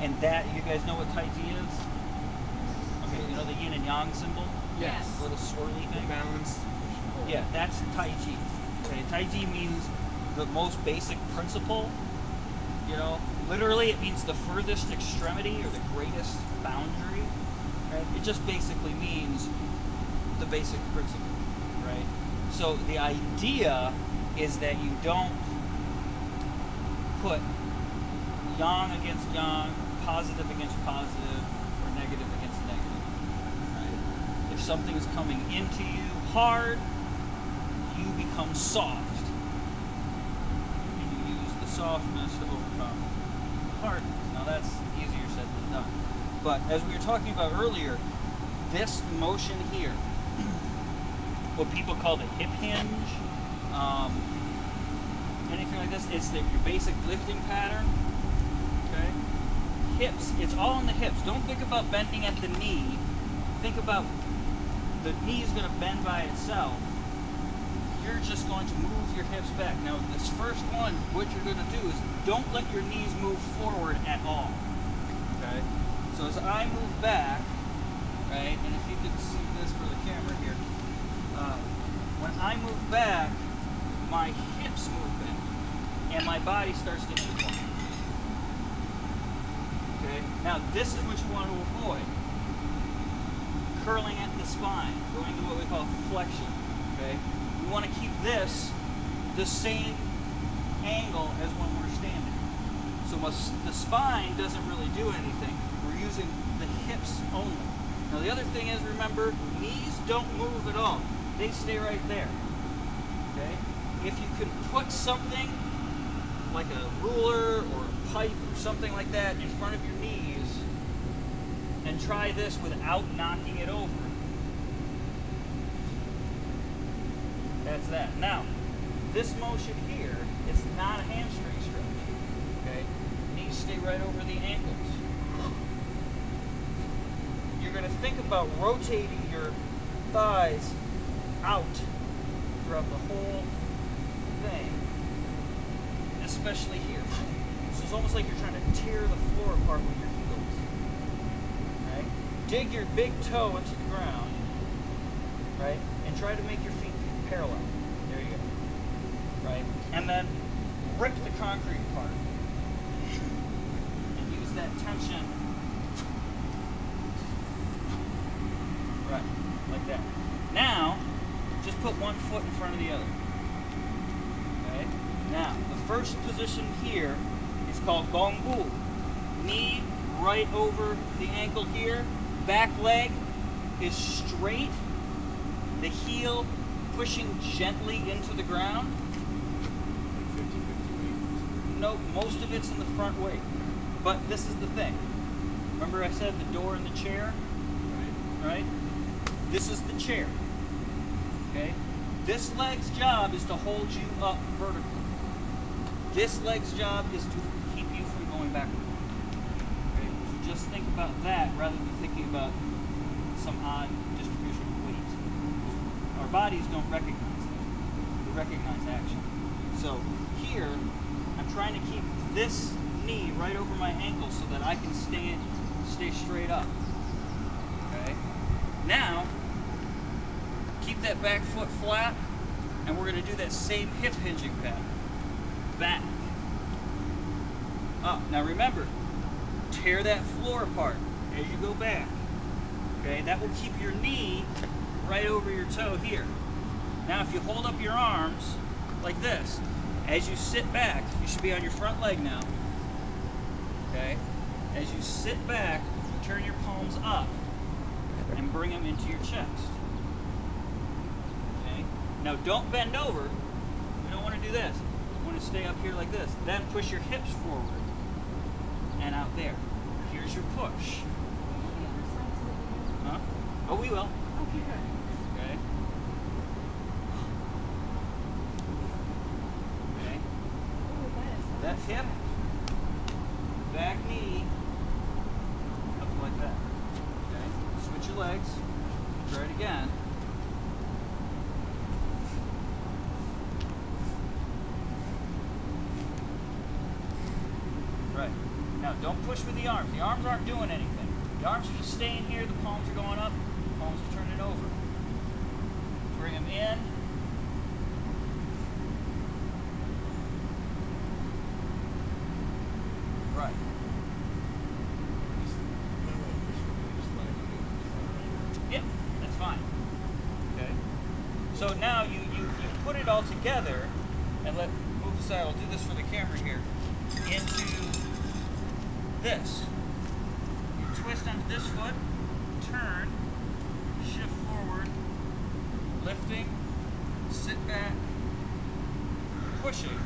And that, you guys know what Tai Chi is? Okay, you know the yin and yang symbol? Yes. Little swirly thing? Balance. Yeah, that's Tai Chi. Okay, Tai Chi means the most basic principle. You know, literally it means the furthest extremity or the greatest boundary. Right? It just basically means the basic principle, right? So the idea is that you don't put yang against yang, positive against positive, or negative against negative. Right? If something is coming into you hard, you become soft. And you use the softness to overcome hardness. Now that's easier said than done. But as we were talking about earlier, this motion here, what people call the hip hinge, anything like this, it's your basic lifting pattern. Okay? Hips, it's all in the hips. Don't think about bending at the knee. Think about the knee is going to bend by itself. You're just going to move your hips back. Now, this first one, what you're going to do is don't let your knees move forward at all. Okay? So as I move back, right, and if you could see this for the camera here, when I move back, my hips move back, and my body starts to incline. Okay? Now, this is what you want to avoid. Curling at the spine, going to what we call flexion. Okay? We want to keep this the same angle as when we're standing. So the spine doesn't really do anything. We're using the hips only. Now the other thing is, remember, knees don't move at all. They stay right there. Okay? If you could put something like a ruler or a pipe or something like that in front of your knees and try this without knocking it over, that's that. Now, this motion here, it's not a hamstring stretch. Okay? Knees stay right over the ankles. You're going to think about rotating your thighs out throughout the whole thing, especially here. So it's almost like you're trying to tear the floor apart with your heels. Right? Dig your big toe into the ground, right? And try to make your feet parallel. There you go. Right? And then rip the concrete apart. And use that tension. Right, like that. Now, just put one foot in front of the other. Okay? Now, the first position here is called gong. Knee right over the ankle here. Back leg is straight. The heel pushing gently into the ground. Like 50-50 weight. No, most of it's in the front weight. But this is the thing. Remember I said the door and the chair? Right? This is the chair. Okay? This leg's job is to hold you up vertically. This leg's job is to keep you from going backward. Okay? So just think about that rather than thinking about some odd distribution of weight. Our bodies don't recognize that. They recognize action. So here, I'm trying to keep this knee right over my ankle so that I can stay straight up. Okay? Now, keep that back foot flat, and we're going to do that same hip hinging pattern. Back. Up. Now remember, tear that floor apart as you go back. Okay? That will keep your knee right over your toe here. Now if you hold up your arms like this, as you sit back, you should be on your front leg now. Okay? As you sit back, turn your palms up and bring them into your chest. Okay? Now don't bend over. We don't want to do this. We want to stay up here like this. Then push your hips forward and out there. Here's your push. Huh? Oh, we will. Okay, good. Okay? Okay? Oh, That hip, back knee, up like that. Okay? Switch your legs. Try it again. Right. Now Don't push with the arms. The arms aren't doing anything. The arms are just staying here. The palms are going up. The palms are turning over. Bring them in. Right. Yep, that's fine. Okay. So now you put it all together, and move aside. I'll do this for the camera here. Into this. You twist onto this foot, turn, shift forward, lifting, sit back, pushing,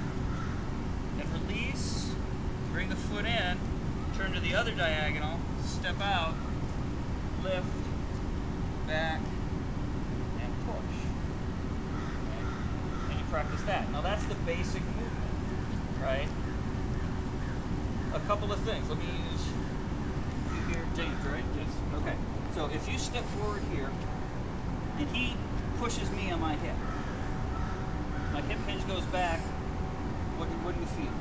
and release. Bring the foot in, turn to the other diagonal, step out, lift, back, and push. Okay? And you practice that. Now that's the basic movement, right? A couple of things. Let me use you here, James, right? Yes. Okay. So if you step forward here, and he pushes me on my hip hinge goes back, what do you feel?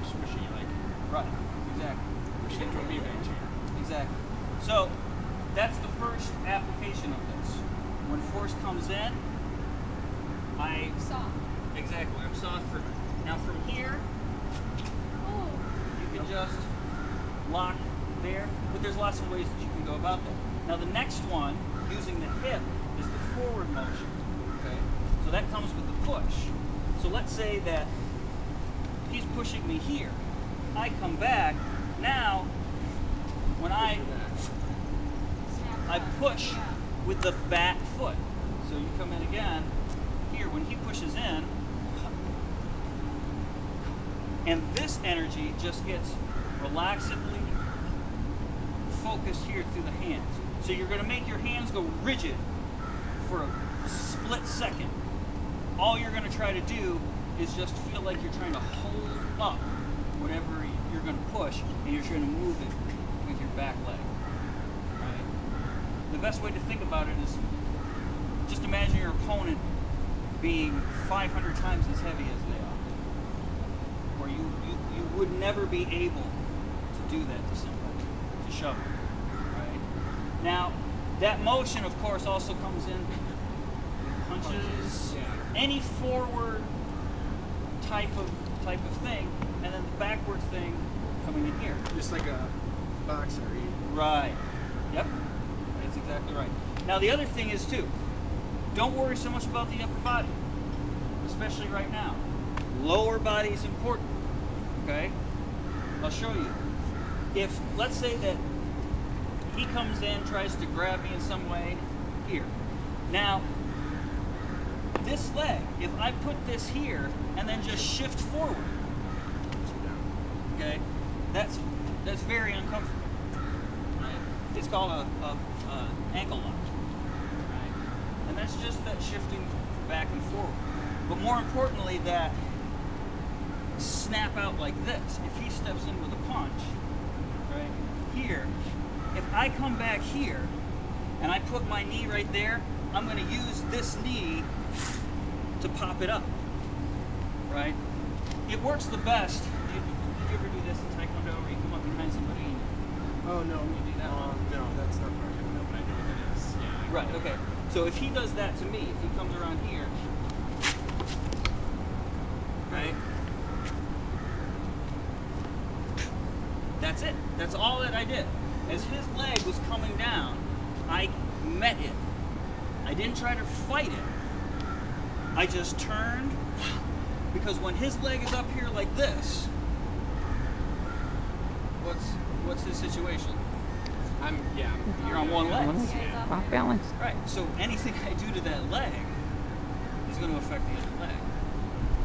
Squishy, like right, exactly. pushing into a beanbag chair. Exactly. So that's the first application of this. When force comes in, Soft. exactly. I'm soft for now. From here, you can just lock there, but there's lots of ways that you can go about that. Now the next one, using the hip, is the forward motion. Okay. So that comes with the push. So let's say that he's pushing me here. I come back. Now, when I push with the back foot. So you come in again. Here, when he pushes in, and this energy just gets relaxedly focused here through the hands. So you're going to make your hands go rigid for a split second. All you're going to try to do is just feel like you're trying to hold up whatever you're going to push, and you're trying to move it with your back leg. Right? The best way to think about it is just imagine your opponent being 500 times as heavy as they are, where you would never be able to do that to somebody, to shove it. Right? Now, that motion, of course, also comes in punches, any forward type of thing, and then the backward thing coming in here. Just like a boxer. Right. Yep. That's exactly right. Now the other thing is too, don't worry so much about the upper body, especially right now. Lower body is important. Okay? I'll show you. If, let's say that he comes in, tries to grab me in some way, here. Now, this leg, if I put this here and then just shift forward, okay, that's very uncomfortable. Right? It's called a ankle lock. Right? And that's just that shifting back and forward. But more importantly, that snap out like this. If he steps in with a punch, right, here, if I come back here and I put my knee right there, I'm going to use this knee to pop it up, right? It works the best. Did you ever do this in Taekwondo where you come up behind somebody and Oh no, you do that one? no, that's not part of it. No, but I know what that is. Yeah. Right, okay. So if he does that to me, if he comes around here, right? That's it. That's all that I did. As his leg was coming down, I met it. I didn't try to fight it. I just turned, because when his leg is up here like this, what's his situation? You're on one leg. Off balance. Right. So anything I do to that leg is going to affect the other leg.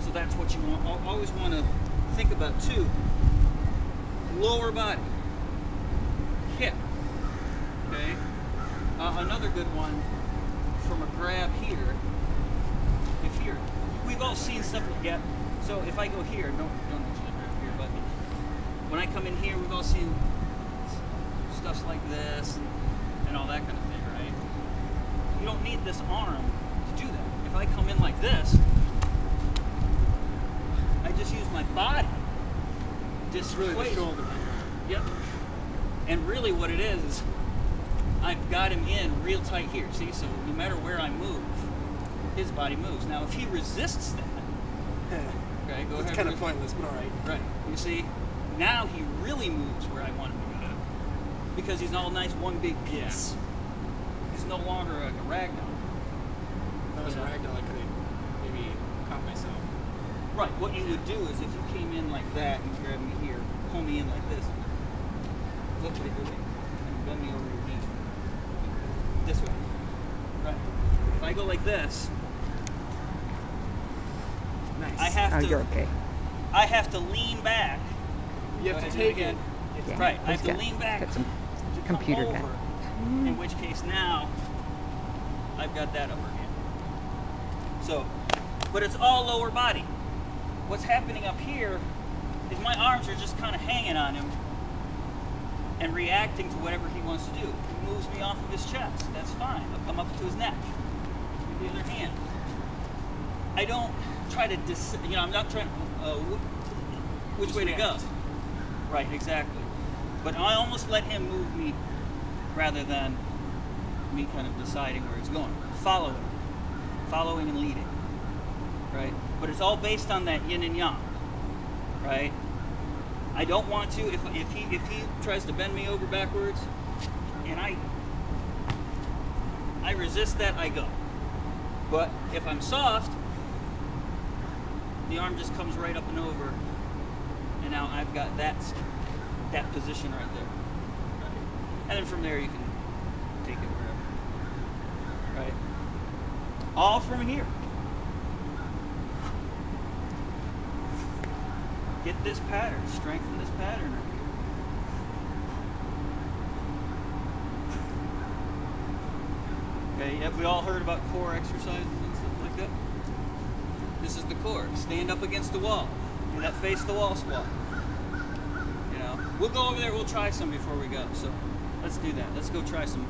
So that's what you always want to think about too. Lower body, hip. Okay. Another good one from a grab here. If you're, we've all seen stuff like that. So if I go here, don't actually grab here, but when I come in here, we've all seen stuff like this and all that kind of thing, right? You don't need this arm to do that. If I come in like this, I just use my body It's really the shoulder. Yep. And really what it is I've got him in real tight here. See, so no matter where I move, his body moves. Now if he resists that, okay, go ahead. It's kind of pointless, but all right. Right. You see, now he really moves where I want him to go. Because he's all nice one big piece. He's no longer like a ragdoll. If I was a ragdoll, I could have maybe caught myself. Right. What you would do is if you came in like that and grabbed me here, pull me in like this, look what you're doing, and bend me over your knee. This way. Right. If I go like this, Nice. I have to. You're okay. I have to lean back. You have to take it. Yeah, Right. I have he's to got- lean back got some to computer come guy. over. In which case now I've got that upper hand. So, but it's all lower body. What's happening up here is my arms are just kind of hanging on him and reacting to whatever he wants to do. He moves me off of his chest. That's fine. I'll come up to his neck with the other hand. I don't try to I'm not trying which way to go. Right, exactly. But I almost let him move me rather than me kind of deciding where it's going. Following and leading, right? But it's all based on that yin and yang, right? I don't want to, if he tries to bend me over backwards and I resist that, I go. But if I'm soft, the arm just comes right up and over, and now I've got that position right there. Right? And then from there you can take it wherever. Right? All from here. Get this pattern, strengthen this pattern right here. Okay, have we all heard about core exercises and stuff like that? This is the core. Stand up against the wall. Do that face the wall squat. You know, we'll go over there, we'll try some before we go. So let's do that. Let's go try some